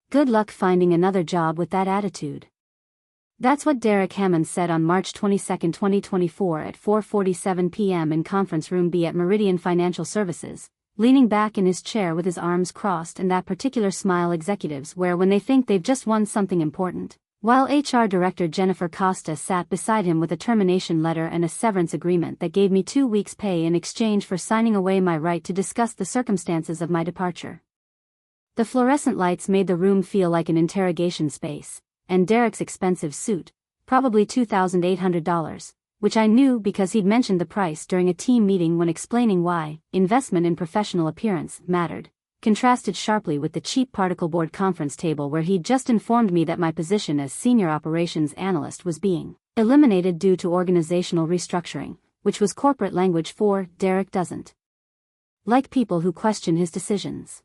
Good luck finding another job with that attitude. That's what Derek Hammond said on March 22, 2024 at 4:47 p.m. in Conference Room B at Meridian Financial Services, leaning back in his chair with his arms crossed and that particular smile executives wear when they think they've just won something important, while HR Director Jennifer Costa sat beside him with a termination letter and a severance agreement that gave me 2 weeks' pay in exchange for signing away my right to discuss the circumstances of my departure. The fluorescent lights made the room feel like an interrogation space, and Derek's expensive suit, probably $2,800, which I knew because he'd mentioned the price during a team meeting when explaining why investment in professional appearance mattered, contrasted sharply with the cheap particle board conference table where he'd just informed me that my position as senior operations analyst was being eliminated due to organizational restructuring, which was corporate language for Derek doesn't like people who question his decisions.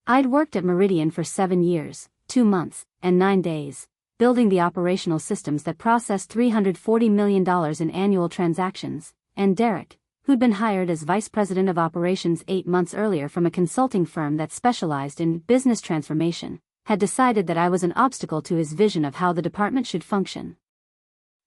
I'd worked at Meridian for 7 years, 2 months, and 9 days, building the operational systems that processed $340 million in annual transactions, and Derek, who'd been hired as Vice President of Operations 8 months earlier from a consulting firm that specialized in business transformation, had decided that I was an obstacle to his vision of how the department should function.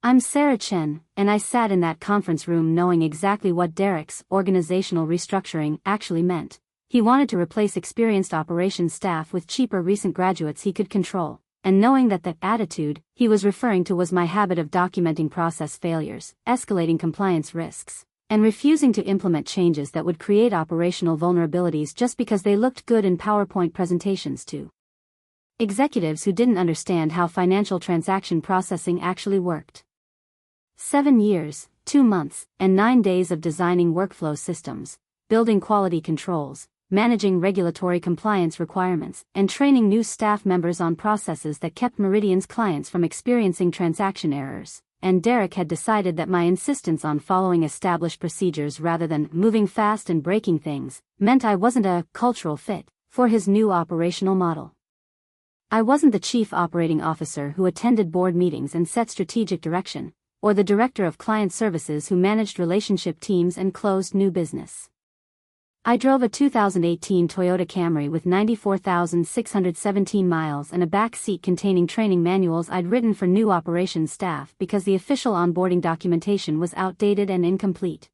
I'm Sarah Chen, and I sat in that conference room knowing exactly what Derek's organizational restructuring actually meant. He wanted to replace experienced operations staff with cheaper recent graduates he could control, and knowing that the attitude he was referring to was my habit of documenting process failures, escalating compliance risks, and refusing to implement changes that would create operational vulnerabilities just because they looked good in PowerPoint presentations to executives who didn't understand how financial transaction processing actually worked. 7 years, 2 months, and 9 days of designing workflow systems, building quality controls, managing regulatory compliance requirements, and training new staff members on processes that kept Meridian's clients from experiencing transaction errors. And Derek had decided that my insistence on following established procedures rather than moving fast and breaking things meant I wasn't a cultural fit for his new operational model. I wasn't the chief operating officer who attended board meetings and set strategic direction, or the director of client services who managed relationship teams and closed new business. I drove a 2018 Toyota Camry with 94,617 miles and a back seat containing training manuals I'd written for new operations staff because the official onboarding documentation was outdated and incomplete.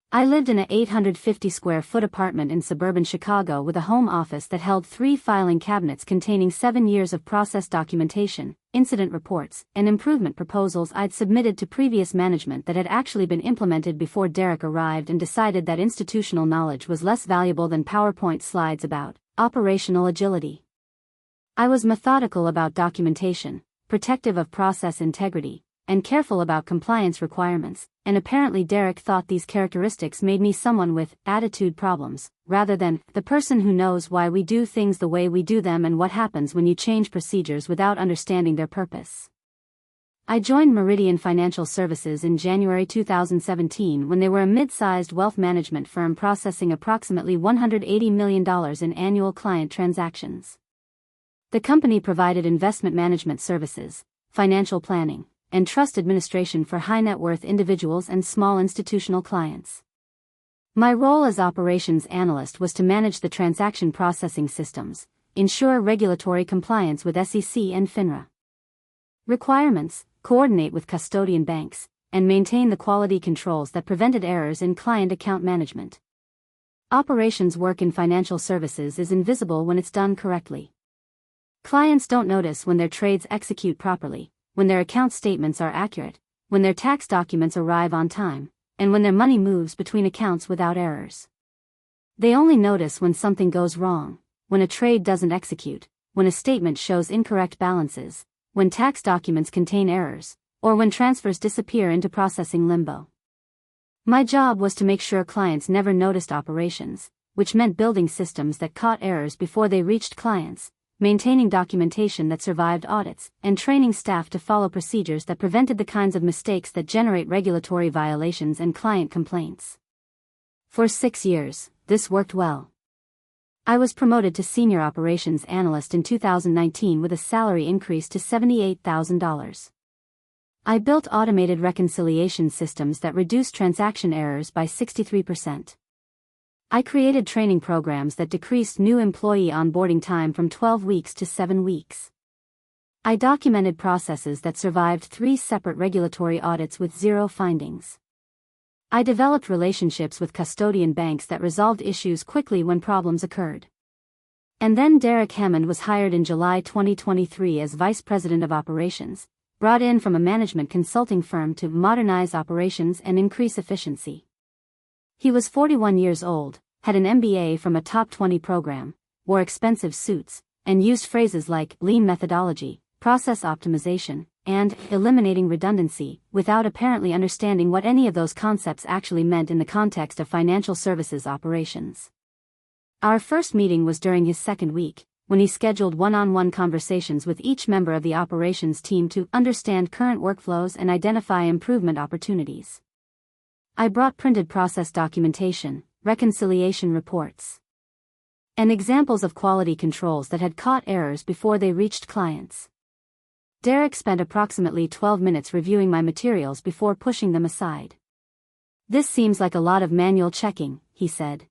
I lived in a 850-square-foot apartment in suburban Chicago with a home office that held 3 filing cabinets containing 7 years of process documentation, incident reports, and improvement proposals I'd submitted to previous management that had actually been implemented before Derek arrived and decided that institutional knowledge was less valuable than PowerPoint slides about operational agility. I was methodical about documentation, protective of process integrity, and careful about compliance requirements, and apparently Derek thought these characteristics made me someone with attitude problems, rather than the person who knows why we do things the way we do them and what happens when you change procedures without understanding their purpose. I joined Meridian Financial Services in January 2017 when they were a mid-sized wealth management firm processing approximately $180 million in annual client transactions. The company provided investment management services, financial planning, and trust administration for high-net-worth individuals and small institutional clients. My role as operations analyst was to manage the transaction processing systems, ensure regulatory compliance with SEC and FINRA requirements, coordinate with custodian banks, and maintain the quality controls that prevented errors in client account management. Operations work in financial services is invisible when it's done correctly. Clients don't notice when their trades execute properly, when their account statements are accurate, when their tax documents arrive on time, and when their money moves between accounts without errors. They only notice when something goes wrong, when a trade doesn't execute, when a statement shows incorrect balances, when tax documents contain errors, or when transfers disappear into processing limbo. My job was to make sure clients never noticed operations, which meant building systems that caught errors before they reached clients, maintaining documentation that survived audits, and training staff to follow procedures that prevented the kinds of mistakes that generate regulatory violations and client complaints. For 6 years, this worked well. I was promoted to Senior Operations Analyst in 2019 with a salary increase to $78,000. I built automated reconciliation systems that reduced transaction errors by 63%. I created training programs that decreased new employee onboarding time from 12 weeks to 7 weeks. I documented processes that survived 3 separate regulatory audits with 0 findings. I developed relationships with custodian banks that resolved issues quickly when problems occurred. And then Derek Hammond was hired in July 2023 as Vice President of Operations, brought in from a management consulting firm to modernize operations and increase efficiency. He was 41 years old, had an MBA from a top 20 program, wore expensive suits, and used phrases like lean methodology, process optimization, and eliminating redundancy, without apparently understanding what any of those concepts actually meant in the context of financial services operations. Our first meeting was during his second week, when he scheduled one-on-one conversations with each member of the operations team to understand current workflows and identify improvement opportunities. I brought printed process documentation, reconciliation reports, and examples of quality controls that had caught errors before they reached clients. Derek spent approximately 12 minutes reviewing my materials before pushing them aside. "This seems like a lot of manual checking," he said.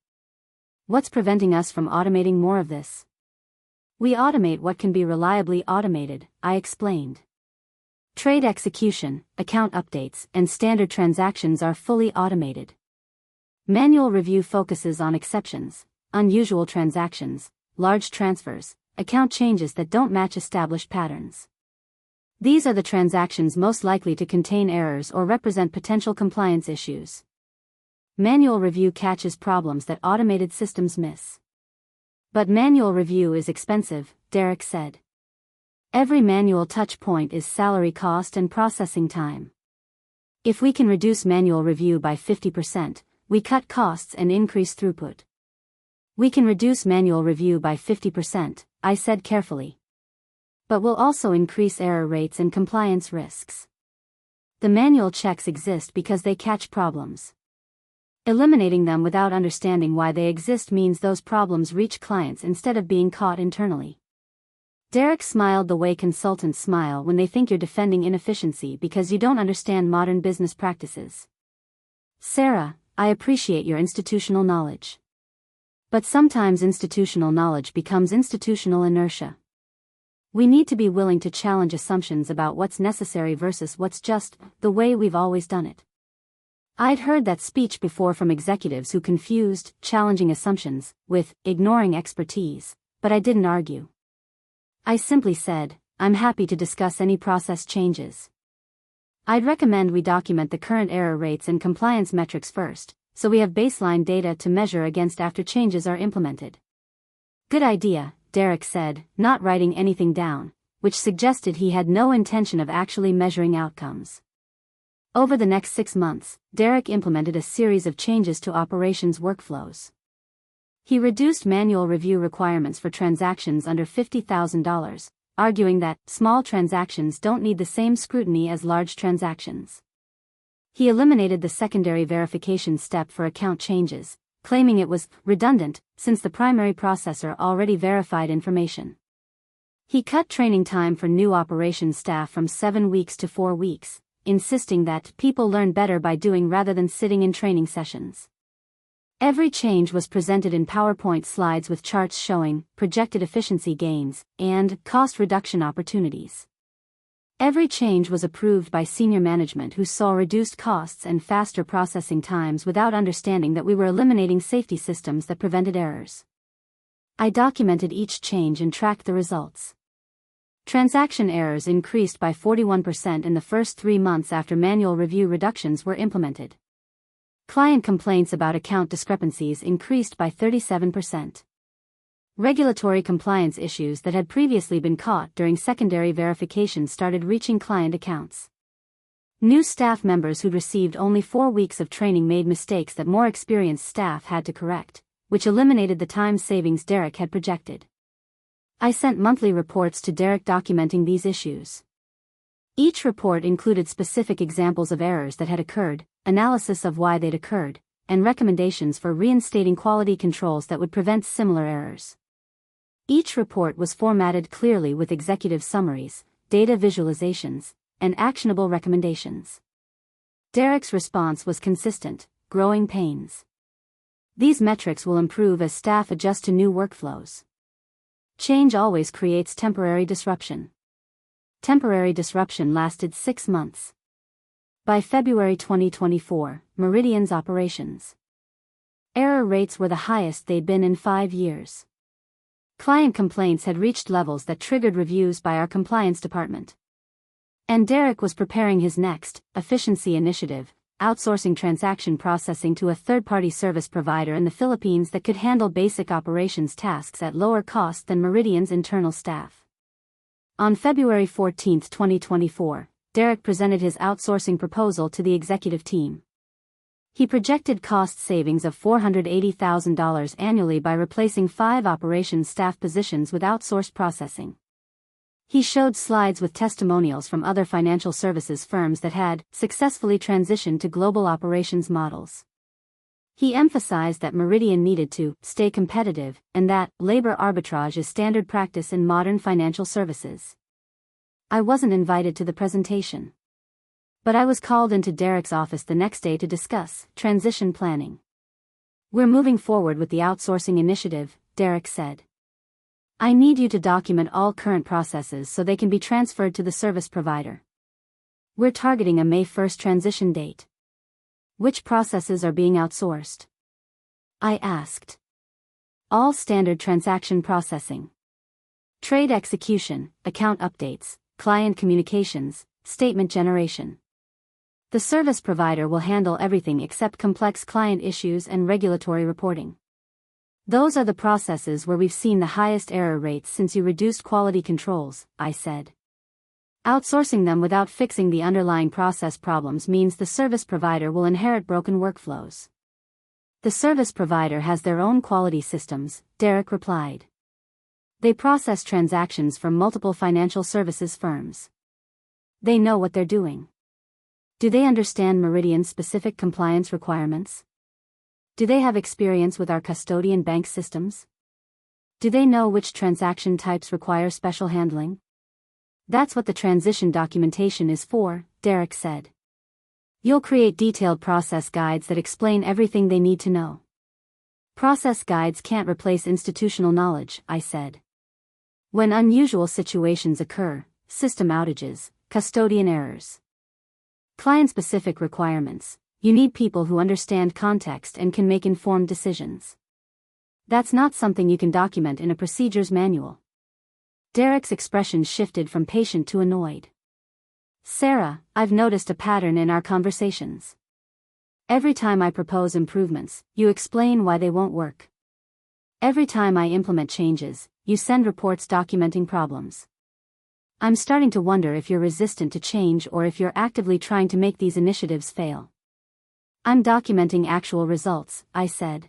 "What's preventing us from automating more of this?" "We automate what can be reliably automated," I explained. "Trade execution, account updates, and standard transactions are fully automated. Manual review focuses on exceptions, unusual transactions, large transfers, account changes that don't match established patterns. These are the transactions most likely to contain errors or represent potential compliance issues. Manual review catches problems that automated systems miss." "But manual review is expensive," Derek said. "Every manual touch point is salary cost and processing time. If we can reduce manual review by 50%, we cut costs and increase throughput." "We can reduce manual review by 50%, I said carefully. "But we'll also increase error rates and compliance risks. The manual checks exist because they catch problems. Eliminating them without understanding why they exist means those problems reach clients instead of being caught internally." Derek smiled the way consultants smile when they think you're defending inefficiency because you don't understand modern business practices. "Sarah, I appreciate your institutional knowledge. But sometimes institutional knowledge becomes institutional inertia. We need to be willing to challenge assumptions about what's necessary versus what's just the way we've always done it." I'd heard that speech before from executives who confused challenging assumptions with ignoring expertise, but I didn't argue. I simply said, "I'm happy to discuss any process changes. I'd recommend we document the current error rates and compliance metrics first, so we have baseline data to measure against after changes are implemented." "Good idea," Derek said, not writing anything down, which suggested he had no intention of actually measuring outcomes. Over the next 6 months, Derek implemented a series of changes to operations workflows. He reduced manual review requirements for transactions under $50,000, arguing that small transactions don't need the same scrutiny as large transactions. He eliminated the secondary verification step for account changes, claiming it was redundant since the primary processor already verified information. He cut training time for new operations staff from 7 weeks to 4 weeks, insisting that people learn better by doing rather than sitting in training sessions. Every change was presented in PowerPoint slides with charts showing projected efficiency gains and cost reduction opportunities. Every change was approved by senior management who saw reduced costs and faster processing times without understanding that we were eliminating safety systems that prevented errors. I documented each change and tracked the results. Transaction errors increased by 41% in the first 3 months after manual review reductions were implemented. Client complaints about account discrepancies increased by 37%. Regulatory compliance issues that had previously been caught during secondary verification started reaching client accounts. New staff members who'd received only 4 weeks of training made mistakes that more experienced staff had to correct, which eliminated the time savings Derek had projected. I sent monthly reports to Derek documenting these issues. Each report included specific examples of errors that had occurred, analysis of why they'd occurred, and recommendations for reinstating quality controls that would prevent similar errors. Each report was formatted clearly with executive summaries, data visualizations, and actionable recommendations. Derek's response was consistent: growing pains. These metrics will improve as staff adjust to new workflows. Change always creates temporary disruption. Temporary disruption lasted 6 months. By February 2024, Meridian's operations error rates were the highest they'd been in 5 years. Client complaints had reached levels that triggered reviews by our compliance department. And Derek was preparing his next efficiency initiative, outsourcing transaction processing to a third-party service provider in the Philippines that could handle basic operations tasks at lower cost than Meridian's internal staff. On February 14, 2024, Derek presented his outsourcing proposal to the executive team. He projected cost savings of $480,000 annually by replacing 5 operations staff positions with outsourced processing. He showed slides with testimonials from other financial services firms that had successfully transitioned to global operations models. He emphasized that Meridian needed to stay competitive and that labor arbitrage is standard practice in modern financial services. I wasn't invited to the presentation. But I was called into Derek's office the next day to discuss transition planning. "We're moving forward with the outsourcing initiative," Derek said. "I need you to document all current processes so they can be transferred to the service provider. We're targeting a May 1 transition date." "Which processes are being outsourced?" I asked. "All standard transaction processing. Trade execution, account updates, client communications, statement generation. The service provider will handle everything except complex client issues and regulatory reporting. Those are the processes where we've seen the highest error rates since you reduced quality controls," I said. "Outsourcing them without fixing the underlying process problems means the service provider will inherit broken workflows." "The service provider has their own quality systems," Derek replied. "They process transactions from multiple financial services firms. They know what they're doing." "Do they understand Meridian's specific compliance requirements? Do they have experience with our custodian bank systems? Do they know which transaction types require special handling?" "That's what the transition documentation is for," Derek said. "You'll create detailed process guides that explain everything they need to know." "Process guides can't replace institutional knowledge," I said. "When unusual situations occur, system outages, custodian errors, client-specific requirements, you need people who understand context and can make informed decisions. That's not something you can document in a procedures manual." Derek's expression shifted from patient to annoyed. "Sarah, I've noticed a pattern in our conversations. Every time I propose improvements, you explain why they won't work. Every time I implement changes, you send reports documenting problems. I'm starting to wonder if you're resistant to change or if you're actively trying to make these initiatives fail." "I'm documenting actual results," I said.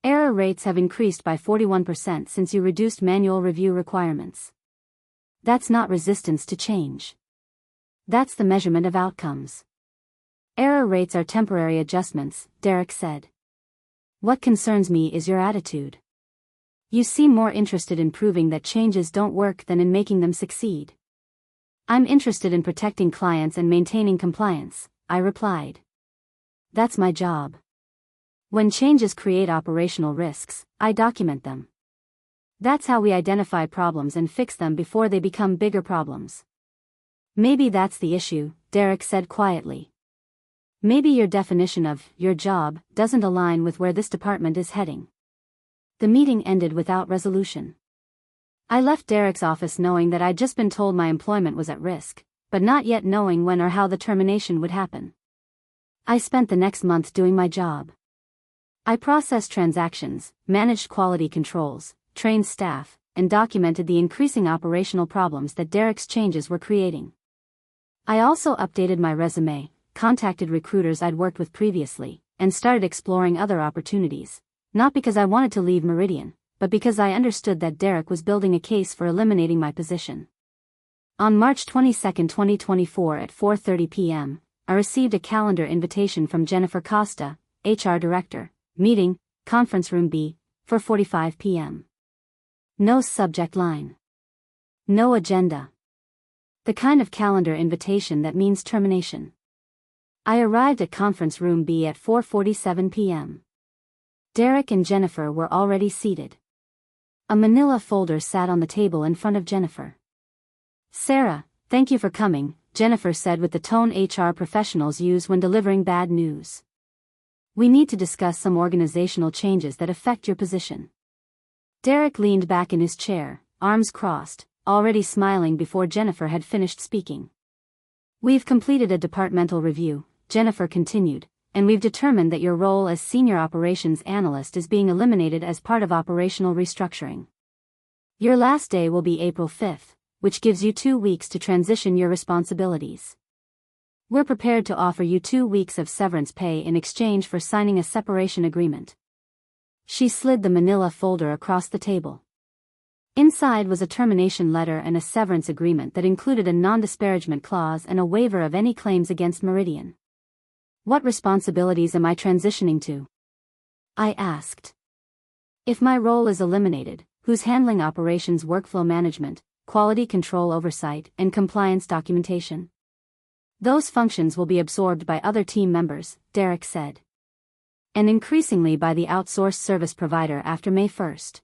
"Error rates have increased by 41% since you reduced manual review requirements. That's not resistance to change. That's the measurement of outcomes." "Error rates are temporary adjustments," Derek said. "What concerns me is your attitude. You seem more interested in proving that changes don't work than in making them succeed." "I'm interested in protecting clients and maintaining compliance," I replied. "That's my job. When changes create operational risks, I document them. That's how we identify problems and fix them before they become bigger problems." "Maybe that's the issue," Derek said quietly. "Maybe your definition of your job doesn't align with where this department is heading." The meeting ended without resolution. I left Derek's office knowing that I'd just been told my employment was at risk, but not yet knowing when or how the termination would happen. I spent the next month doing my job. I processed transactions, managed quality controls, trained staff, and documented the increasing operational problems that Derek's changes were creating. I also updated my resume, contacted recruiters I'd worked with previously, and started exploring other opportunities, not because I wanted to leave Meridian, but because I understood that Derek was building a case for eliminating my position. On March 22, 2024 at 4:30 p.m., I received a calendar invitation from Jennifer Costa, HR Director, meeting, Conference Room B, 4:45 p.m. No subject line. No agenda. The kind of calendar invitation that means termination. I arrived at Conference Room B at 4:47 p.m. Derek and Jennifer were already seated. A manila folder sat on the table in front of Jennifer. "Sarah, thank you for coming," Jennifer said with the tone HR professionals use when delivering bad news. "We need to discuss some organizational changes that affect your position." Derek leaned back in his chair, arms crossed, already smiling before Jennifer had finished speaking. "We've completed a departmental review," Jennifer continued, "and we've determined that your role as Senior Operations Analyst is being eliminated as part of operational restructuring. Your last day will be April 5th, which gives you 2 weeks to transition your responsibilities. We're prepared to offer you 2 weeks of severance pay in exchange for signing a separation agreement." She slid the manila folder across the table. Inside was a termination letter and a severance agreement that included a non-disparagement clause and a waiver of any claims against Meridian. "What responsibilities am I transitioning to?" I asked. "If my role is eliminated, who's handling operations workflow management, quality control oversight, and compliance documentation?" "Those functions will be absorbed by other team members," Derek said. "And increasingly by the outsourced service provider after May 1st.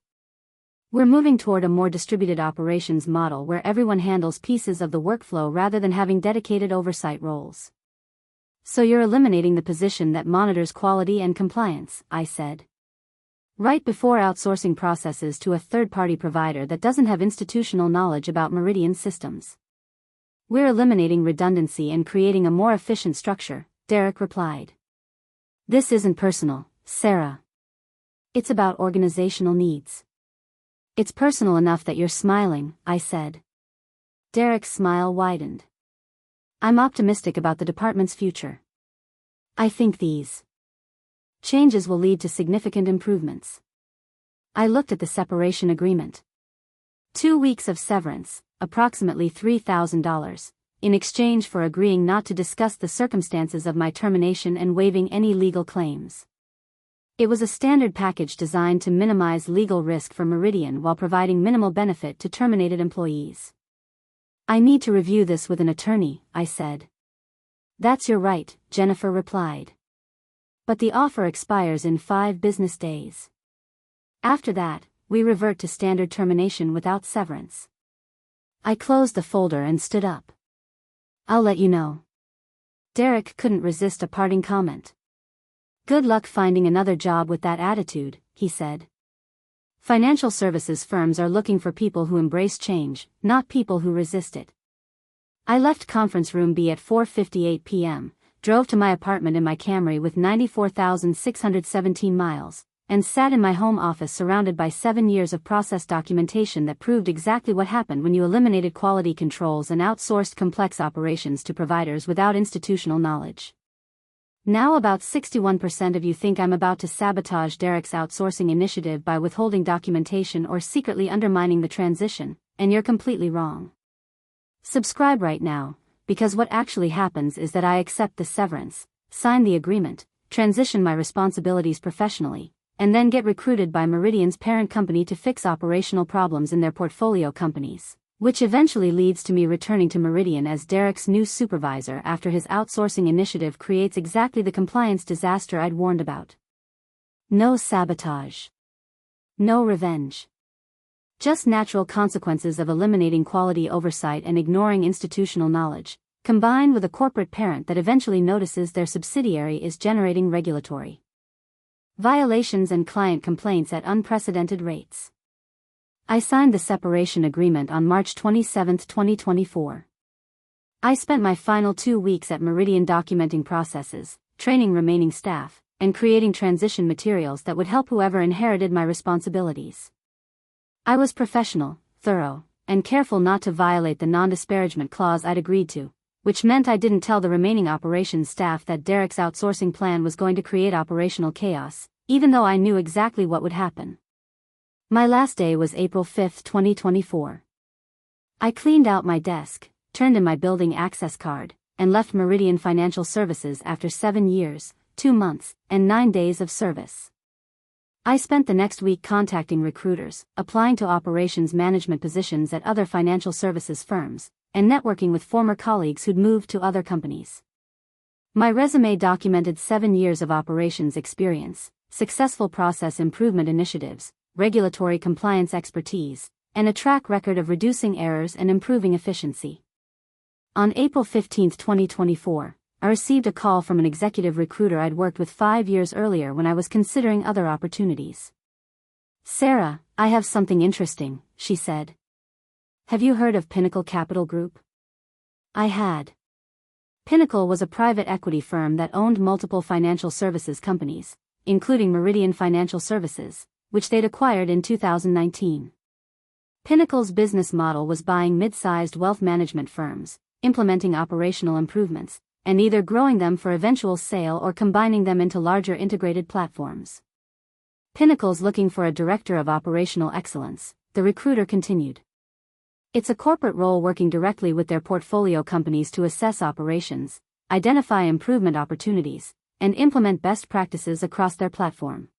We're moving toward a more distributed operations model where everyone handles pieces of the workflow rather than having dedicated oversight roles." "So you're eliminating the position that monitors quality and compliance," I said. "Right before outsourcing processes to a third-party provider that doesn't have institutional knowledge about Meridian systems. We're eliminating redundancy and creating a more efficient structure," Derek replied. "This isn't personal, Sarah. It's about organizational needs." "It's personal enough that you're smiling," I said. Derek's smile widened. "I'm optimistic about the department's future. I think these changes will lead to significant improvements." I looked at the separation agreement. 2 weeks of severance, approximately $3,000, in exchange for agreeing not to discuss the circumstances of my termination and waiving any legal claims. It was a standard package designed to minimize legal risk for Meridian while providing minimal benefit to terminated employees. "I need to review this with an attorney," I said. "That's your right," Jennifer replied. "But the offer expires in 5 business days. After that, we revert to standard termination without severance." I closed the folder and stood up. "I'll let you know." Derek couldn't resist a parting comment. "Good luck finding another job with that attitude," he said. "Financial services firms are looking for people who embrace change, not people who resist it." I left conference room B at 4:58 p.m., drove to my apartment in my Camry with 94,617 miles, and sat in my home office surrounded by 7 years of process documentation that proved exactly what happened when you eliminated quality controls and outsourced complex operations to providers without institutional knowledge. Now about 61% of you think I'm about to sabotage Derek's outsourcing initiative by withholding documentation or secretly undermining the transition, and you're completely wrong. Subscribe right now, because what actually happens is that I accept the severance, sign the agreement, transition my responsibilities professionally, and then get recruited by Meridian's parent company to fix operational problems in their portfolio companies, which eventually leads to me returning to Meridian as Derek's new supervisor after his outsourcing initiative creates exactly the compliance disaster I'd warned about. No sabotage. No revenge. Just natural consequences of eliminating quality oversight and ignoring institutional knowledge, combined with a corporate parent that eventually notices their subsidiary is generating regulatory violations and client complaints at unprecedented rates. I signed the separation agreement on March 27, 2024. I spent my final 2 weeks at Meridian documenting processes, training remaining staff, and creating transition materials that would help whoever inherited my responsibilities. I was professional, thorough, and careful not to violate the non-disparagement clause I'd agreed to, which meant I didn't tell the remaining operations staff that Derek's outsourcing plan was going to create operational chaos, even though I knew exactly what would happen. My last day was April 5, 2024. I cleaned out my desk, turned in my building access card, and left Meridian Financial Services after 7 years, 2 months, and 9 days of service. I spent the next week contacting recruiters, applying to operations management positions at other financial services firms, and networking with former colleagues who'd moved to other companies. My resume documented 7 years of operations experience, successful process improvement initiatives, regulatory compliance expertise, and a track record of reducing errors and improving efficiency. On April 15, 2024, I received a call from an executive recruiter I'd worked with 5 years earlier when I was considering other opportunities. "Sarah, I have something interesting," she said. "Have you heard of Pinnacle Capital Group?" I had. Pinnacle was a private equity firm that owned multiple financial services companies, including Meridian Financial Services, which they'd acquired in 2019. Pinnacle's business model was buying mid-sized wealth management firms, implementing operational improvements, and either growing them for eventual sale or combining them into larger integrated platforms. Pinnacle's looking for a director of operational excellence, the recruiter continued. It's a corporate role working directly with their portfolio companies to assess operations, identify improvement opportunities, and implement best practices across their platform.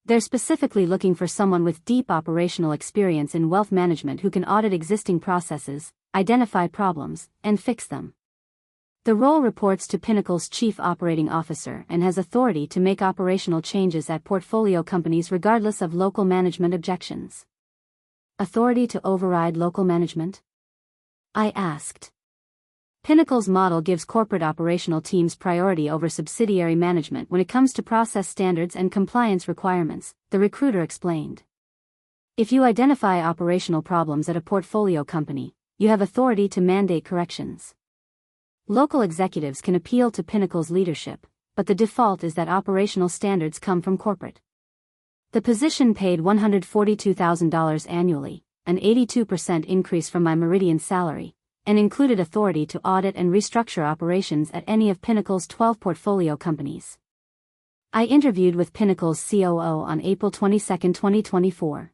They're specifically looking for someone with deep operational experience in wealth management who can audit existing processes, identify problems, and fix them. The role reports to Pinnacle's Chief Operating Officer and has authority to make operational changes at portfolio companies regardless of local management objections. Authority to override local management? I asked. Pinnacle's model gives corporate operational teams priority over subsidiary management when it comes to process standards and compliance requirements, the recruiter explained. If you identify operational problems at a portfolio company, you have authority to mandate corrections. Local executives can appeal to Pinnacle's leadership, but the default is that operational standards come from corporate. The position paid $142,000 annually, an 82% increase from my Meridian salary, and included authority to audit and restructure operations at any of Pinnacle's 12 portfolio companies. I interviewed with Pinnacle's COO on April 22, 2024.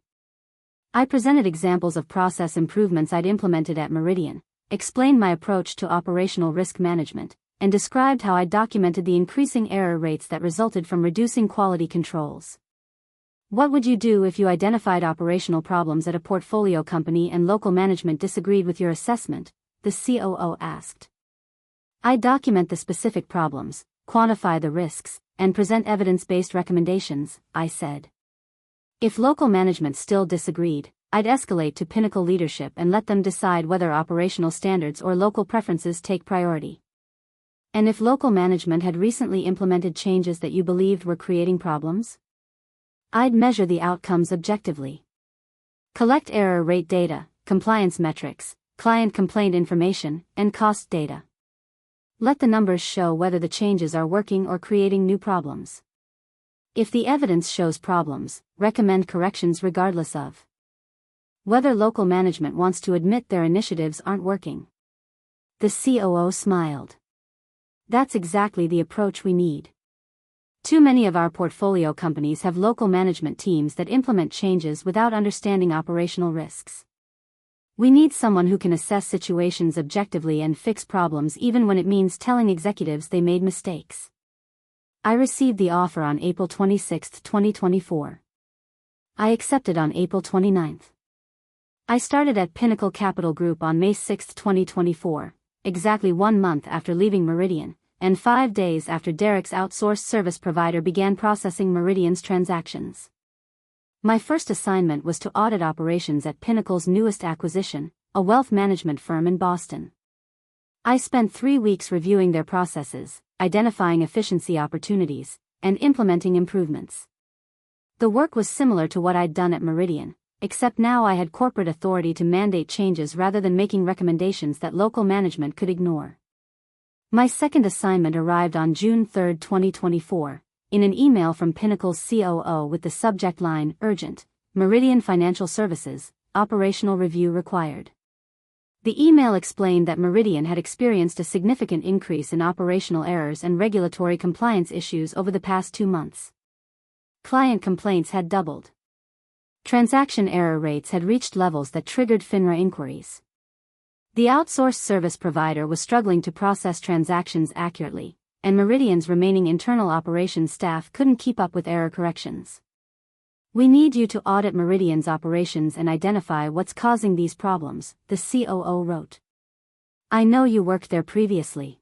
I presented examples of process improvements I'd implemented at Meridian, explained my approach to operational risk management, and described how I documented the increasing error rates that resulted from reducing quality controls. What would you do if you identified operational problems at a portfolio company and local management disagreed with your assessment? The COO asked. I document the specific problems, quantify the risks, and present evidence-based recommendations, I said. If local management still disagreed, I'd escalate to Pinnacle leadership and let them decide whether operational standards or local preferences take priority. And if local management had recently implemented changes that you believed were creating problems? I'd measure the outcomes objectively. Collect error rate data, compliance metrics, client complaint information, and cost data. Let the numbers show whether the changes are working or creating new problems. If the evidence shows problems, recommend corrections regardless of whether local management wants to admit their initiatives aren't working. The COO smiled. That's exactly the approach we need. Too many of our portfolio companies have local management teams that implement changes without understanding operational risks. We need someone who can assess situations objectively and fix problems even when it means telling executives they made mistakes. I received the offer on April 26, 2024. I accepted on April 29. I started at Pinnacle Capital Group on May 6, 2024, exactly 1 month after leaving Meridian, and 5 days after Derek's outsourced service provider began processing Meridian's transactions. My first assignment was to audit operations at Pinnacle's newest acquisition, a wealth management firm in Boston. I spent 3 weeks reviewing their processes, identifying efficiency opportunities, and implementing improvements. The work was similar to what I'd done at Meridian, except now I had corporate authority to mandate changes rather than making recommendations that local management could ignore. My second assignment arrived on June 3, 2024, in an email from Pinnacle's COO with the subject line, Urgent, Meridian Financial Services, Operational Review Required. The email explained that Meridian had experienced a significant increase in operational errors and regulatory compliance issues over the past 2 months. Client complaints had doubled. Transaction error rates had reached levels that triggered FINRA inquiries. The outsourced service provider was struggling to process transactions accurately, and Meridian's remaining internal operations staff couldn't keep up with error corrections. We need you to audit Meridian's operations and identify what's causing these problems, the COO wrote. I know you worked there previously.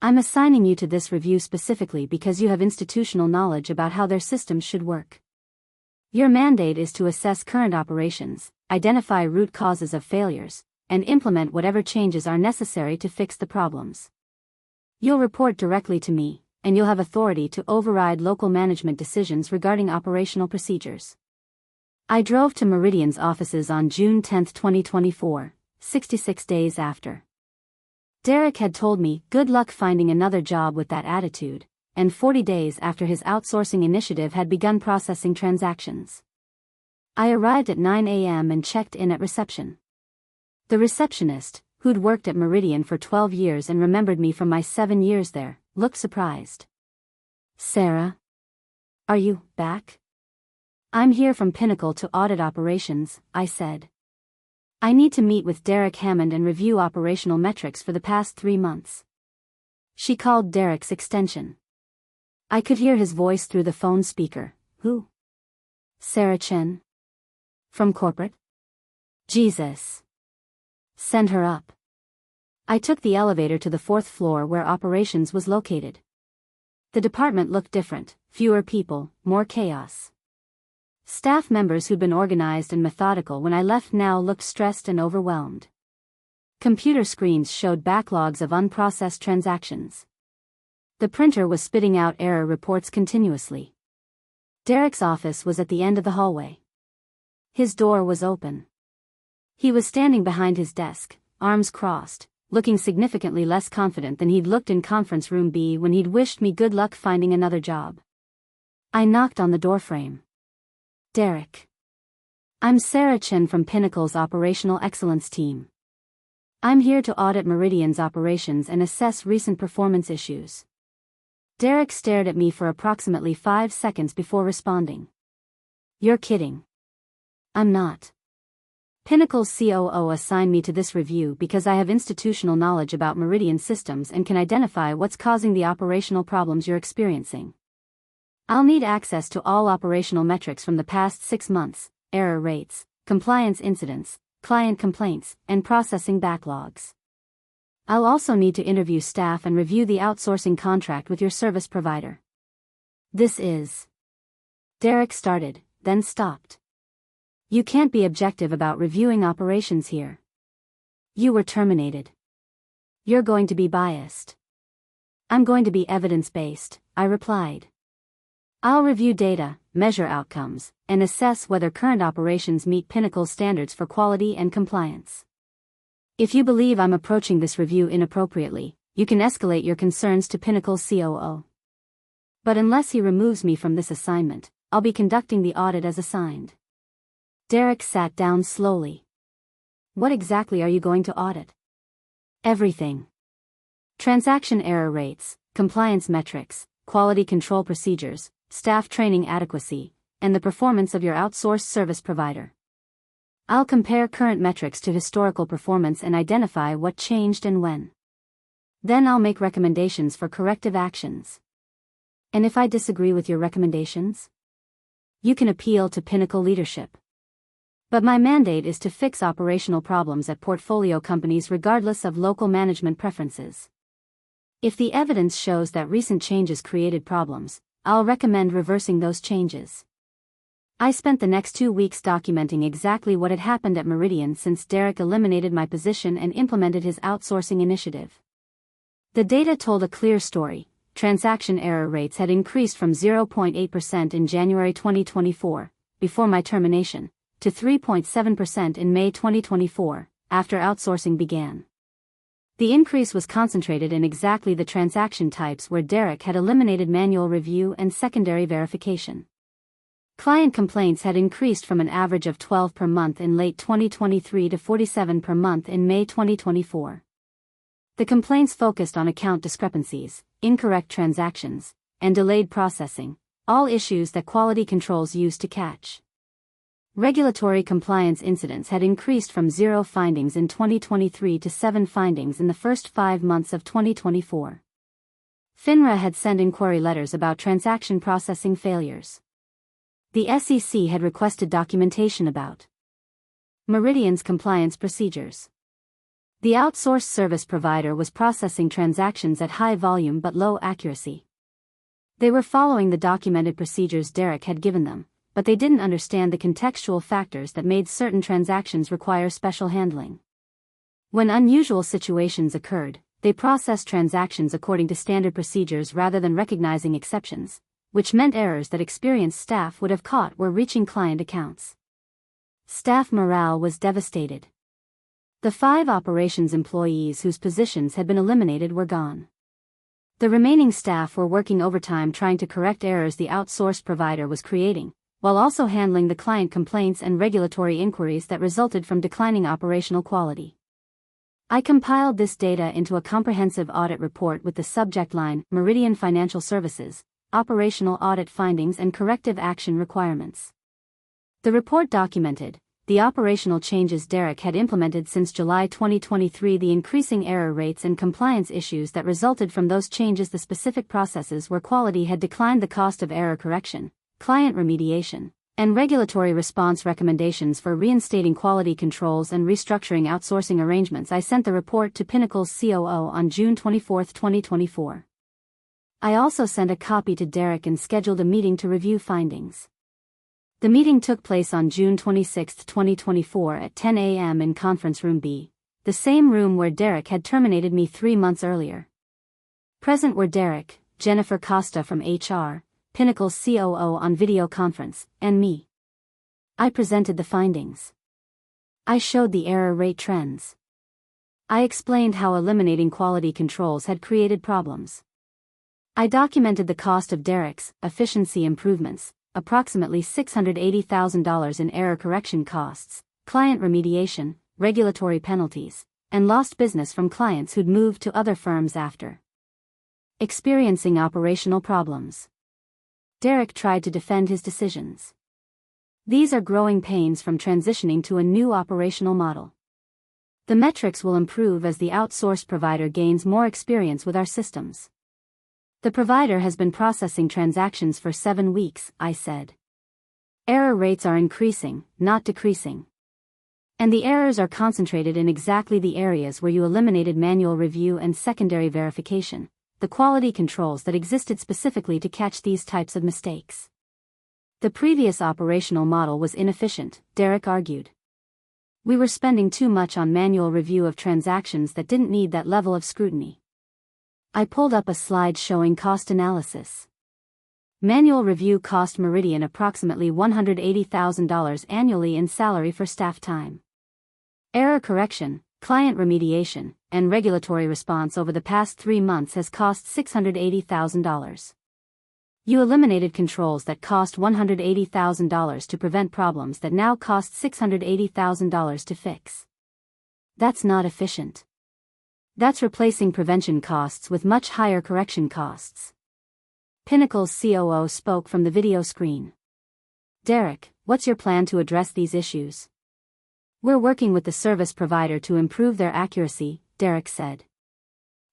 I'm assigning you to this review specifically because you have institutional knowledge about how their systems should work. Your mandate is to assess current operations, identify root causes of failures, and implement whatever changes are necessary to fix the problems. You'll report directly to me, and you'll have authority to override local management decisions regarding operational procedures. I drove to Meridian's offices on June 10, 2024, 66 days after. Derek had told me, "Good luck finding another job with that attitude," and 40 days after his outsourcing initiative had begun processing transactions. I arrived at 9 a.m. and checked in at reception. The receptionist, who'd worked at Meridian for 12 years and remembered me from my 7 years there, looked surprised. "Sarah? Are you back?" "I'm here from Pinnacle to audit operations," I said. "I need to meet with Derek Hammond and review operational metrics for the past 3 months." She called Derek's extension. I could hear his voice through the phone speaker. "Who?" "Sarah Chen. From corporate." "Jesus. Send her up." I took the elevator to the 4th floor where operations was located. The department looked different, fewer people, more chaos. Staff members who'd been organized and methodical when I left now looked stressed and overwhelmed. Computer screens showed backlogs of unprocessed transactions. The printer was spitting out error reports continuously. Derek's office was at the end of the hallway. His door was open. He was standing behind his desk, arms crossed, looking significantly less confident than he'd looked in conference room B when he'd wished me good luck finding another job. I knocked on the doorframe. "Derek. I'm Sarah Chen from Pinnacle's Operational Excellence Team. I'm here to audit Meridian's operations and assess recent performance issues." Derek stared at me for approximately 5 seconds before responding. "You're kidding." "I'm not. Pinnacle's COO assigned me to this review because I have institutional knowledge about Meridian systems and can identify what's causing the operational problems you're experiencing. I'll need access to all operational metrics from the past 6 months, error rates, compliance incidents, client complaints, and processing backlogs. I'll also need to interview staff and review the outsourcing contract with your service provider." "This is..." Derek started, then stopped. "You can't be objective about reviewing operations here. You were terminated. You're going to be biased." "I'm going to be evidence-based," I replied. "I'll review data, measure outcomes, and assess whether current operations meet Pinnacle's standards for quality and compliance. If you believe I'm approaching this review inappropriately, you can escalate your concerns to Pinnacle's COO. But unless he removes me from this assignment, I'll be conducting the audit as assigned." Derek sat down slowly. "What exactly are you going to audit?" "Everything. Transaction error rates, compliance metrics, quality control procedures, staff training adequacy, and the performance of your outsourced service provider. I'll compare current metrics to historical performance and identify what changed and when. Then I'll make recommendations for corrective actions. And if I disagree with your recommendations, you can appeal to Pinnacle leadership. But my mandate is to fix operational problems at portfolio companies regardless of local management preferences. If the evidence shows that recent changes created problems, I'll recommend reversing those changes." I spent the next 2 weeks documenting exactly what had happened at Meridian since Derek eliminated my position and implemented his outsourcing initiative. The data told a clear story. Transaction error rates had increased from 0.8% in January 2024, before my termination, to 3.7% in May 2024, after outsourcing began. The increase was concentrated in exactly the transaction types where Derek had eliminated manual review and secondary verification. Client complaints had increased from an average of 12 per month in late 2023 to 47 per month in May 2024. The complaints focused on account discrepancies, incorrect transactions, and delayed processing, all issues that quality controls used to catch. Regulatory compliance incidents had increased from 0 findings in 2023 to 7 findings in the first 5 months of 2024. FINRA had sent inquiry letters about transaction processing failures. The SEC had requested documentation about Meridian's compliance procedures. The outsourced service provider was processing transactions at high volume but low accuracy. They were following the documented procedures Derek had given them, but they didn't understand the contextual factors that made certain transactions require special handling. When unusual situations occurred, they processed transactions according to standard procedures rather than recognizing exceptions, which meant errors that experienced staff would have caught were reaching client accounts. Staff morale was devastated. The 5 operations employees whose positions had been eliminated were gone. The remaining staff were working overtime trying to correct errors the outsourced provider was creating, while also handling the client complaints and regulatory inquiries that resulted from declining operational quality. I compiled this data into a comprehensive audit report with the subject line, Meridian Financial Services, Operational Audit Findings and Corrective Action Requirements. The report documented the operational changes Derek had implemented since July 2023, the increasing error rates and compliance issues that resulted from those changes, the specific processes where quality had declined, the cost of error correction, client remediation, and regulatory response recommendations for reinstating quality controls and restructuring outsourcing arrangements. I sent the report to Pinnacle's COO on June 24, 2024. I also sent a copy to Derek and scheduled a meeting to review findings. The meeting took place on June 26, 2024 at 10 a.m. in Conference Room B, the same room where Derek had terminated me 3 months earlier. Present were Derek, Jennifer Costa from HR, Pinnacle's COO on video conference, and me. I presented the findings. I showed the error rate trends. I explained how eliminating quality controls had created problems. I documented the cost of Derek's efficiency improvements, approximately $680,000 in error correction costs, client remediation, regulatory penalties, and lost business from clients who'd moved to other firms after experiencing operational problems. Derek tried to defend his decisions. These are growing pains from transitioning to a new operational model. The metrics will improve as the outsourced provider gains more experience with our systems. The provider has been processing transactions for 7 weeks, I said. Error rates are increasing, not decreasing. And the errors are concentrated in exactly the areas where you eliminated manual review and secondary verification, the quality controls that existed specifically to catch these types of mistakes. The previous operational model was inefficient, Derek argued. We were spending too much on manual review of transactions that didn't need that level of scrutiny. I pulled up a slide showing cost analysis. Manual review cost Meridian approximately $180,000 annually in salary for staff time. Error correction, client remediation, and regulatory response over the past 3 months has cost $680,000. You eliminated controls that cost $180,000 to prevent problems that now cost $680,000 to fix. That's not efficient. That's replacing prevention costs with much higher correction costs. Pinnacle's COO spoke from the video screen. Derek, what's your plan to address these issues? We're working with the service provider to improve their accuracy, Derek said.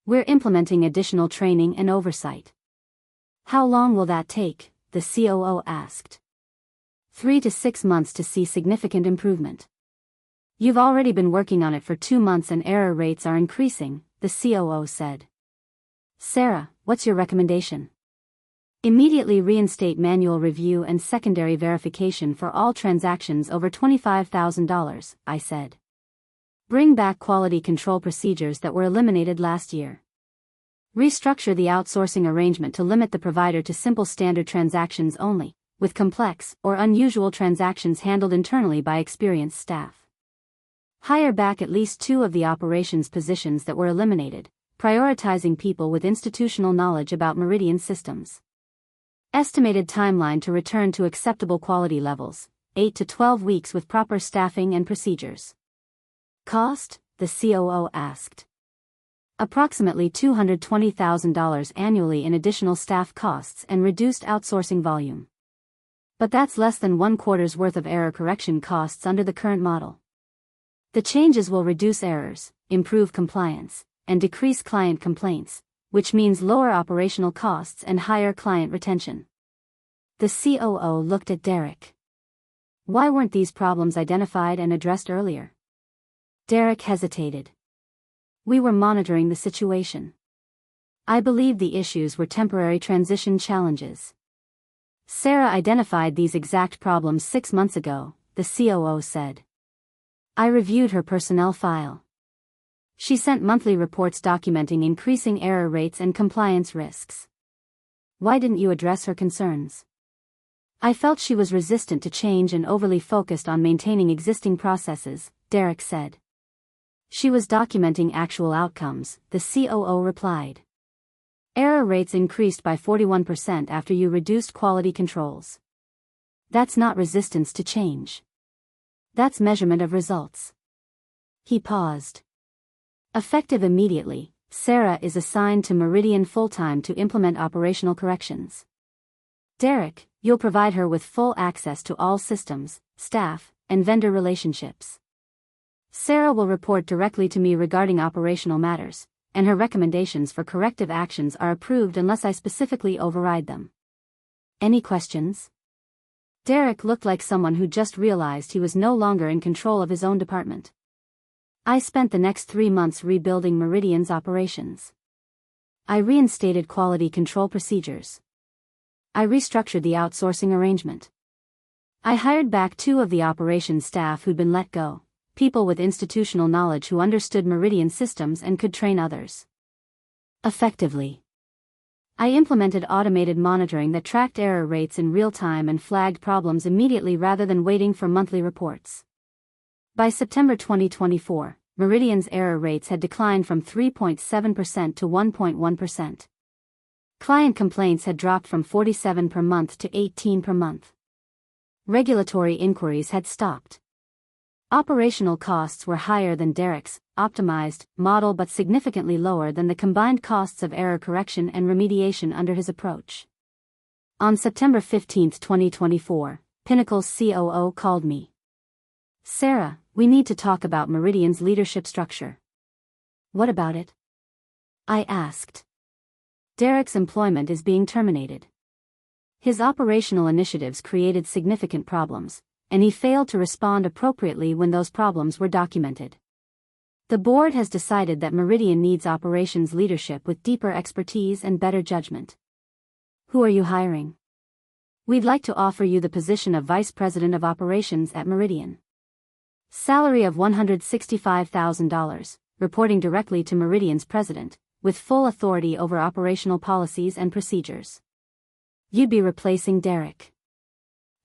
We're implementing additional training and oversight. How long will that take? The COO asked. 3 to 6 months to see significant improvement. You've already been working on it for 2 months and error rates are increasing, the COO said. Sarah, what's your recommendation? Immediately reinstate manual review and secondary verification for all transactions over $25,000, I said. Bring back quality control procedures that were eliminated last year. Restructure the outsourcing arrangement to limit the provider to simple standard transactions only, with complex or unusual transactions handled internally by experienced staff. Hire back at least 2 of the operations positions that were eliminated, prioritizing people with institutional knowledge about Meridian systems. Estimated timeline to return to acceptable quality levels, 8 to 12 weeks with proper staffing and procedures. Cost? The COO asked. Approximately $220,000 annually in additional staff costs and reduced outsourcing volume. But that's less than 1/4's worth of error correction costs under the current model. The changes will reduce errors, improve compliance, and decrease client complaints, which means lower operational costs and higher client retention. The COO looked at Derek. Why weren't these problems identified and addressed earlier? Derek hesitated. We were monitoring the situation. I believe the issues were temporary transition challenges. Sarah identified these exact problems 6 months ago, the COO said. I reviewed her personnel file. She sent monthly reports documenting increasing error rates and compliance risks. Why didn't you address her concerns? I felt she was resistant to change and overly focused on maintaining existing processes, Derek said. She was documenting actual outcomes, the COO replied. Error rates increased by 41% after you reduced quality controls. That's not resistance to change. That's measurement of results. He paused. Effective immediately, Sarah is assigned to Meridian full-time to implement operational corrections. Derek, you'll provide her with full access to all systems, staff, and vendor relationships. Sarah will report directly to me regarding operational matters, and her recommendations for corrective actions are approved unless I specifically override them. Any questions? Derek looked like someone who just realized he was no longer in control of his own department. I spent the next 3 months rebuilding Meridian's operations. I reinstated quality control procedures. I restructured the outsourcing arrangement. I hired back 2 of the operations staff who'd been let go, people with institutional knowledge who understood Meridian systems and could train others effectively. I implemented automated monitoring that tracked error rates in real time and flagged problems immediately rather than waiting for monthly reports. By September 2024, Meridian's error rates had declined from 3.7% to 1.1%. Client complaints had dropped from 47 per month to 18 per month. Regulatory inquiries had stopped. Operational costs were higher than Derek's optimized model but significantly lower than the combined costs of error correction and remediation under his approach. On September 15, 2024, Pinnacle's COO called me. Sarah, we need to talk about Meridian's leadership structure. What about it? I asked. Derek's employment is being terminated. His operational initiatives created significant problems, and he failed to respond appropriately when those problems were documented. The board has decided that Meridian needs operations leadership with deeper expertise and better judgment. Who are you hiring? We'd like to offer you the position of Vice President of Operations at Meridian. Salary of $165,000, reporting directly to Meridian's president, with full authority over operational policies and procedures. You'd be replacing Derek.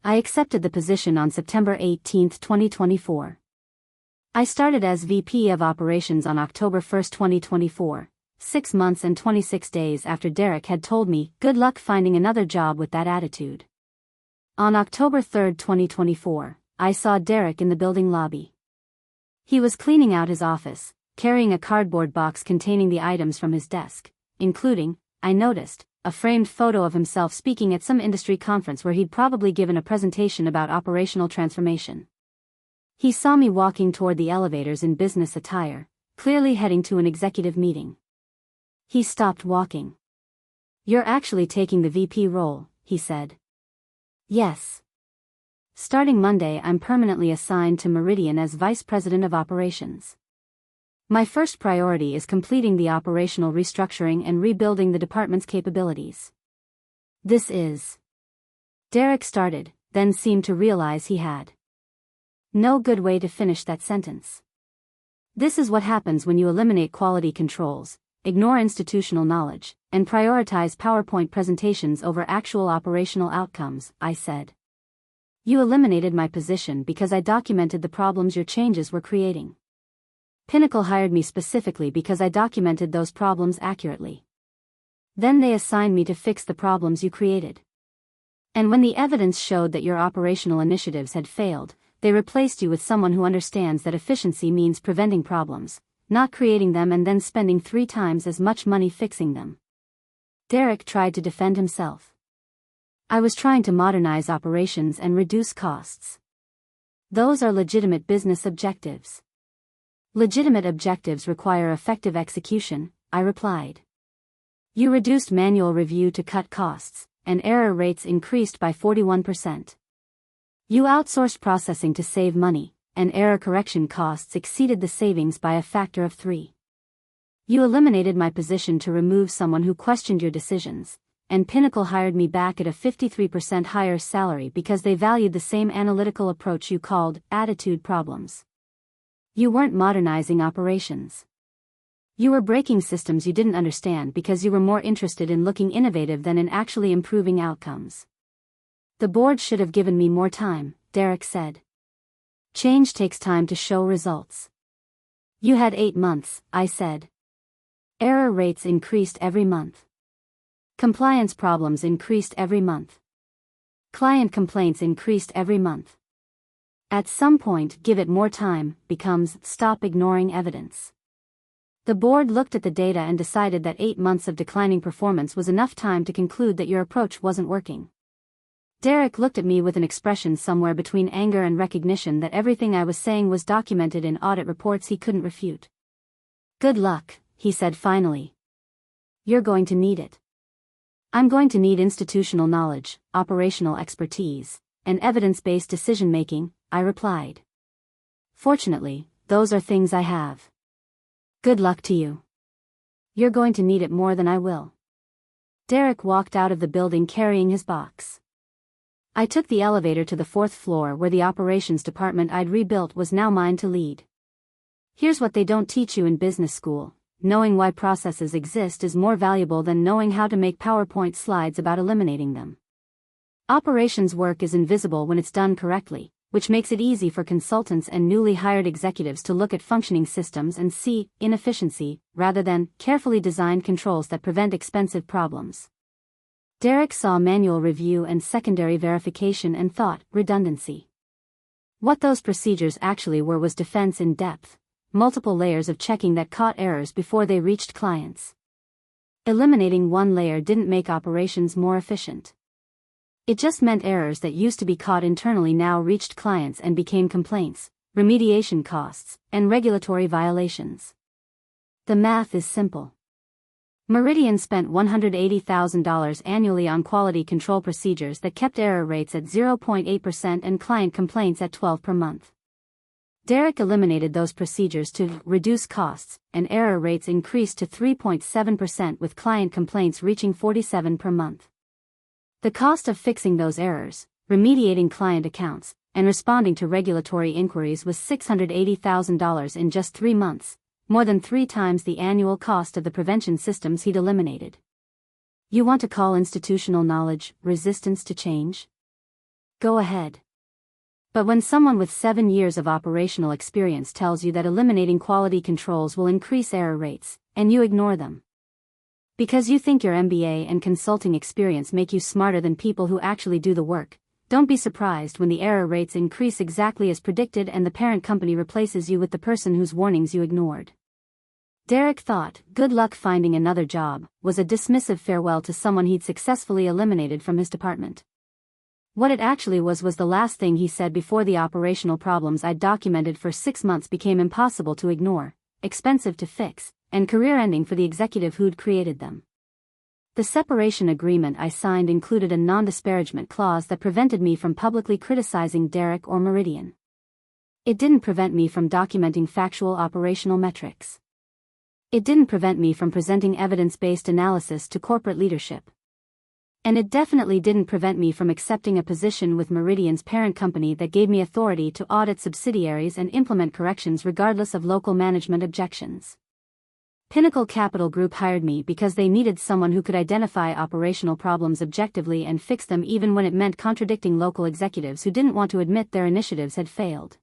I accepted the position on September 18, 2024. I started as VP of Operations on October 1, 2024, 6 months and 26 days after Derek had told me, good luck finding another job with that attitude. On October 3, 2024, I saw Derek in the building lobby. He was cleaning out his office, carrying a cardboard box containing the items from his desk, including, I noticed, a framed photo of himself speaking at some industry conference where he'd probably given a presentation about operational transformation. He saw me walking toward the elevators in business attire, clearly heading to an executive meeting. He stopped walking. You're actually taking the VP role, he said. Yes. Starting Monday, I'm permanently assigned to Meridian as Vice President of Operations. My first priority is completing the operational restructuring and rebuilding the department's capabilities. This is. Derek started, then seemed to realize he had no good way to finish that sentence. This is what happens when you eliminate quality controls, ignore institutional knowledge, and prioritize PowerPoint presentations over actual operational outcomes, I said. You eliminated my position because I documented the problems your changes were creating. Pinnacle hired me specifically because I documented those problems accurately. Then they assigned me to fix the problems you created. And when the evidence showed that your operational initiatives had failed, they replaced you with someone who understands that efficiency means preventing problems, not creating them and then spending 3 times as much money fixing them. Derek tried to defend himself. I was trying to modernize operations and reduce costs. Those are legitimate business objectives. Legitimate objectives require effective execution, I replied. You reduced manual review to cut costs, and error rates increased by 41%. You outsourced processing to save money, and error correction costs exceeded the savings by a factor of 3. You eliminated my position to remove someone who questioned your decisions, and Pinnacle hired me back at a 53% higher salary because they valued the same analytical approach you called attitude problems. You weren't modernizing operations. You were breaking systems you didn't understand because you were more interested in looking innovative than in actually improving outcomes. The board should have given me more time, Derek said. Change takes time to show results. You had 8 months, I said. Error rates increased every month. Compliance problems increased every month. Client complaints increased every month. At some point, give it more time becomes stop ignoring evidence. The board looked at the data and decided that 8 months of declining performance was enough time to conclude that your approach wasn't working. Derek looked at me with an expression somewhere between anger and recognition that everything I was saying was documented in audit reports he couldn't refute. Good luck, he said finally. You're going to need it. I'm going to need institutional knowledge, operational expertise, and evidence-based decision-making, I replied. Fortunately, those are things I have. Good luck to you. You're going to need it more than I will. Derek walked out of the building carrying his box. I took the elevator to the 4th floor where the operations department I'd rebuilt was now mine to lead. Here's what they don't teach you in business school. Knowing why processes exist is more valuable than knowing how to make PowerPoint slides about eliminating them. Operations work is invisible when it's done correctly, which makes it easy for consultants and newly hired executives to look at functioning systems and see inefficiency, rather than carefully designed controls that prevent expensive problems. Derek saw manual review and secondary verification and thought, redundancy. What those procedures actually were was defense in depth, multiple layers of checking that caught errors before they reached clients. Eliminating one layer didn't make operations more efficient. It just meant errors that used to be caught internally now reached clients and became complaints, remediation costs, and regulatory violations. The math is simple. Meridian spent $180,000 annually on quality control procedures that kept error rates at 0.8% and client complaints at 12 per month. Derek eliminated those procedures to reduce costs, and error rates increased to 3.7% with client complaints reaching 47 per month. The cost of fixing those errors, remediating client accounts, and responding to regulatory inquiries was $680,000 in just 3 months, more than 3 times the annual cost of the prevention systems he'd eliminated. You want to call institutional knowledge resistance to change? Go ahead. But when someone with 7 years of operational experience tells you that eliminating quality controls will increase error rates, and you ignore them, because you think your MBA and consulting experience make you smarter than people who actually do the work, don't be surprised when the error rates increase exactly as predicted and the parent company replaces you with the person whose warnings you ignored. Derek thought, good luck finding another job, was a dismissive farewell to someone he'd successfully eliminated from his department. What it actually was the last thing he said before the operational problems I'd documented for 6 months became impossible to ignore, expensive to fix, and career-ending for the executive who'd created them. The separation agreement I signed included a non-disparagement clause that prevented me from publicly criticizing Derek or Meridian. It didn't prevent me from documenting factual operational metrics. It didn't prevent me from presenting evidence-based analysis to corporate leadership. And it definitely didn't prevent me from accepting a position with Meridian's parent company that gave me authority to audit subsidiaries and implement corrections regardless of local management objections. Pinnacle Capital Group hired me because they needed someone who could identify operational problems objectively and fix them even when it meant contradicting local executives who didn't want to admit their initiatives had failed.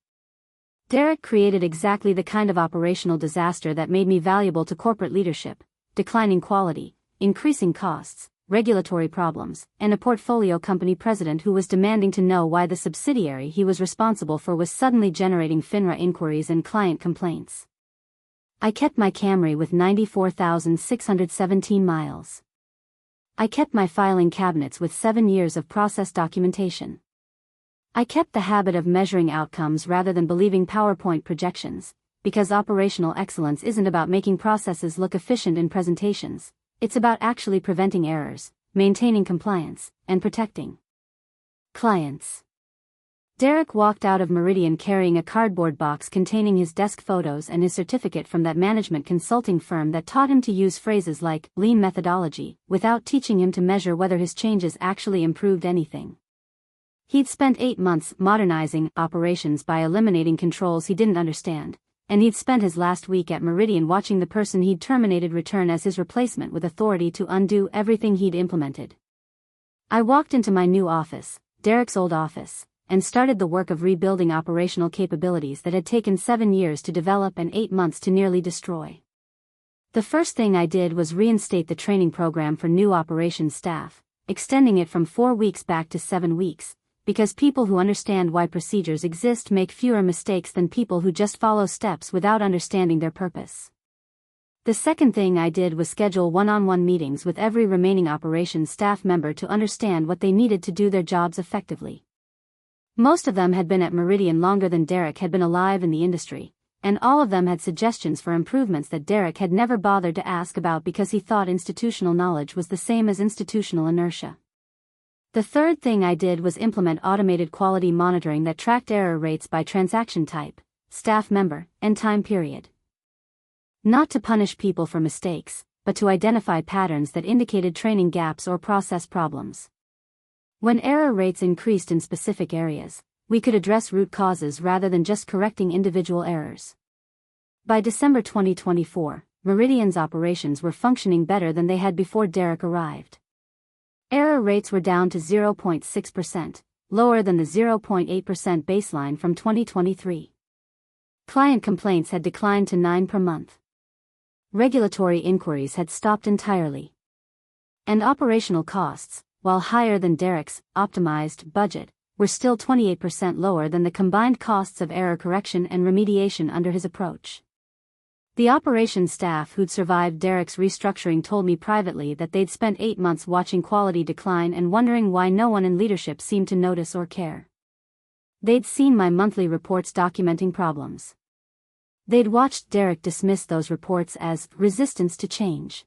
Derek created exactly the kind of operational disaster that made me valuable to corporate leadership: declining quality, increasing costs, regulatory problems, and a portfolio company president who was demanding to know why the subsidiary he was responsible for was suddenly generating FINRA inquiries and client complaints. I kept my Camry with 94,617 miles. I kept my filing cabinets with 7 years of process documentation. I kept the habit of measuring outcomes rather than believing PowerPoint projections, because operational excellence isn't about making processes look efficient in presentations, it's about actually preventing errors, maintaining compliance, and protecting clients. Derek walked out of Meridian carrying a cardboard box containing his desk photos and his certificate from that management consulting firm that taught him to use phrases like lean methodology, without teaching him to measure whether his changes actually improved anything. He'd spent 8 months modernizing operations by eliminating controls he didn't understand, and he'd spent his last week at Meridian watching the person he'd terminated return as his replacement with authority to undo everything he'd implemented. I walked into my new office, Derek's old office, and started the work of rebuilding operational capabilities that had taken 7 years to develop and 8 months to nearly destroy. The first thing I did was reinstate the training program for new operations staff, extending it from 4 weeks back to 7 weeks, because people who understand why procedures exist make fewer mistakes than people who just follow steps without understanding their purpose. The second thing I did was schedule one-on-one meetings with every remaining operations staff member to understand what they needed to do their jobs effectively. Most of them had been at Meridian longer than Derek had been alive in the industry, and all of them had suggestions for improvements that Derek had never bothered to ask about because he thought institutional knowledge was the same as institutional inertia. The third thing I did was implement automated quality monitoring that tracked error rates by transaction type, staff member, and time period. Not to punish people for mistakes, but to identify patterns that indicated training gaps or process problems. When error rates increased in specific areas, we could address root causes rather than just correcting individual errors. By December 2024, Meridian's operations were functioning better than they had before Derek arrived. Error rates were down to 0.6%, lower than the 0.8% baseline from 2023. Client complaints had declined to 9 per month. Regulatory inquiries had stopped entirely. And operational costs, while higher than Derek's optimized budget, were still 28% lower than the combined costs of error correction and remediation under his approach. The operations staff who'd survived Derek's restructuring told me privately that they'd spent 8 months watching quality decline and wondering why no one in leadership seemed to notice or care. They'd seen my monthly reports documenting problems. They'd watched Derek dismiss those reports as resistance to change.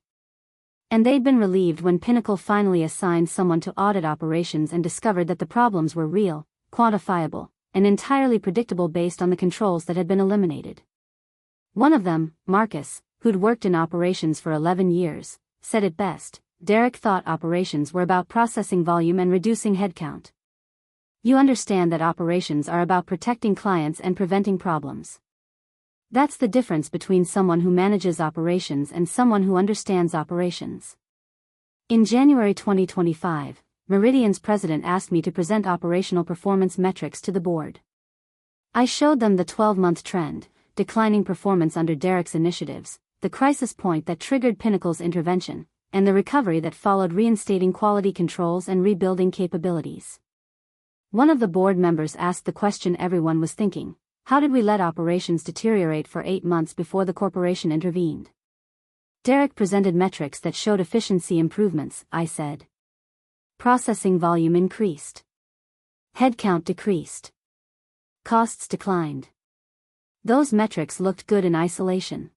And they'd been relieved when Pinnacle finally assigned someone to audit operations and discovered that the problems were real, quantifiable, and entirely predictable based on the controls that had been eliminated. One of them, Marcus, who'd worked in operations for 11 years, said it best: Derek thought operations were about processing volume and reducing headcount. You understand that operations are about protecting clients and preventing problems. That's the difference between someone who manages operations and someone who understands operations. In January 2025, Meridian's president asked me to present operational performance metrics to the board. I showed them the 12-month trend, declining performance under Derek's initiatives, the crisis point that triggered Pinnacle's intervention, and the recovery that followed reinstating quality controls and rebuilding capabilities. One of the board members asked the question everyone was thinking: how did we let operations deteriorate for 8 months before the corporation intervened? Derek presented metrics that showed efficiency improvements, I said. Processing volume increased. Headcount decreased. Costs declined. Those metrics looked good in isolation.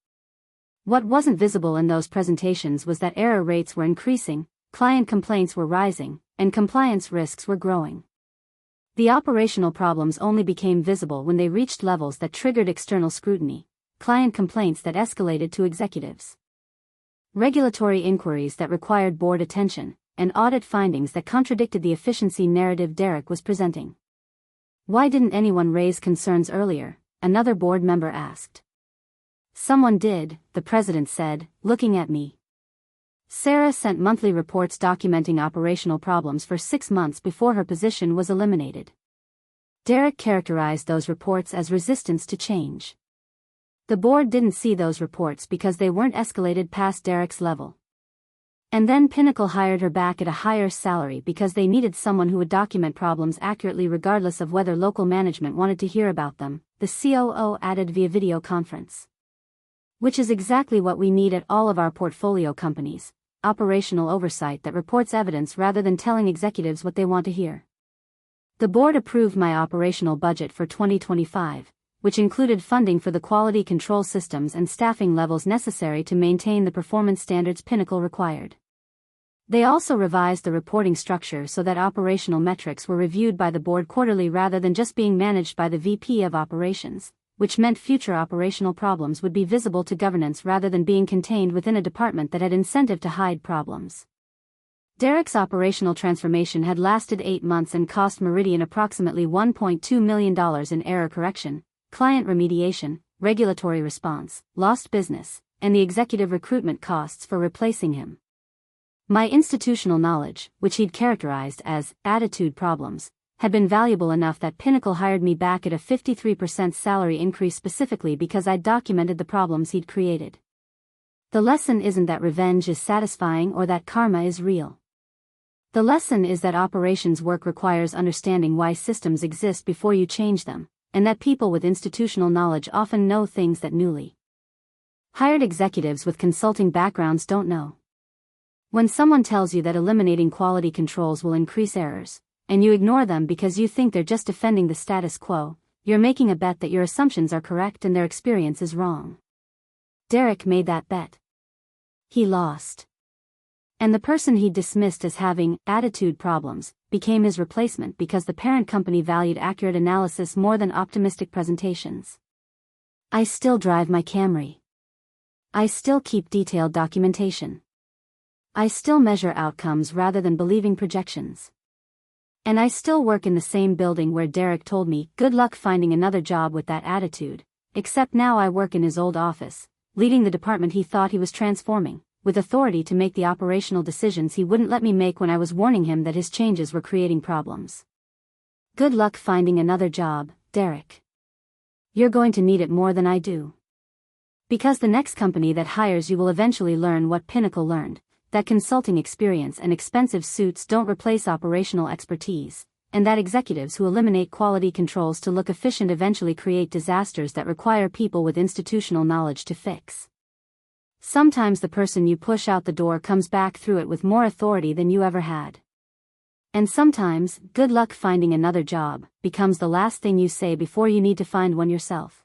What wasn't visible in those presentations was that error rates were increasing, client complaints were rising, and compliance risks were growing. The operational problems only became visible when they reached levels that triggered external scrutiny, client complaints that escalated to executives, regulatory inquiries that required board attention, and audit findings that contradicted the efficiency narrative Derek was presenting. Why didn't anyone raise concerns earlier? Another board member asked. Someone did, the president said, looking at me. Sarah sent monthly reports documenting operational problems for 6 months before her position was eliminated. Derek characterized those reports as resistance to change. The board didn't see those reports because they weren't escalated past Derek's level. And then Pinnacle hired her back at a higher salary because they needed someone who would document problems accurately regardless of whether local management wanted to hear about them, the COO added via video conference. Which is exactly what we need at all of our portfolio companies: operational oversight that reports evidence rather than telling executives what they want to hear. The board approved my operational budget for 2025, which included funding for the quality control systems and staffing levels necessary to maintain the performance standards Pinnacle required. They also revised the reporting structure so that operational metrics were reviewed by the board quarterly rather than just being managed by the VP of operations, which meant future operational problems would be visible to governance rather than being contained within a department that had incentive to hide problems. Derek's operational transformation had lasted 8 months and cost Meridian approximately $1.2 million in error correction, client remediation, regulatory response, lost business, and the executive recruitment costs for replacing him. My institutional knowledge, which he'd characterized as attitude problems, had been valuable enough that Pinnacle hired me back at a 53% salary increase specifically because I'd documented the problems he'd created. The lesson isn't that revenge is satisfying or that karma is real. The lesson is that operations work requires understanding why systems exist before you change them, and that people with institutional knowledge often know things that newly hired executives with consulting backgrounds don't know. When someone tells you that eliminating quality controls will increase errors, and you ignore them because you think they're just defending the status quo, you're making a bet that your assumptions are correct and their experience is wrong. Derek made that bet. He lost. And the person he dismissed as having attitude problems became his replacement because the parent company valued accurate analysis more than optimistic presentations. I still drive my Camry. I still keep detailed documentation. I still measure outcomes rather than believing projections. And I still work in the same building where Derek told me, good luck finding another job with that attitude, except now I work in his old office, leading the department he thought he was transforming, with authority to make the operational decisions he wouldn't let me make when I was warning him that his changes were creating problems. Good luck finding another job, Derek. You're going to need it more than I do. Because the next company that hires you will eventually learn what Pinnacle learned, that consulting experience and expensive suits don't replace operational expertise, and that executives who eliminate quality controls to look efficient eventually create disasters that require people with institutional knowledge to fix. Sometimes the person you push out the door comes back through it with more authority than you ever had. And sometimes, good luck finding another job becomes the last thing you say before you need to find one yourself.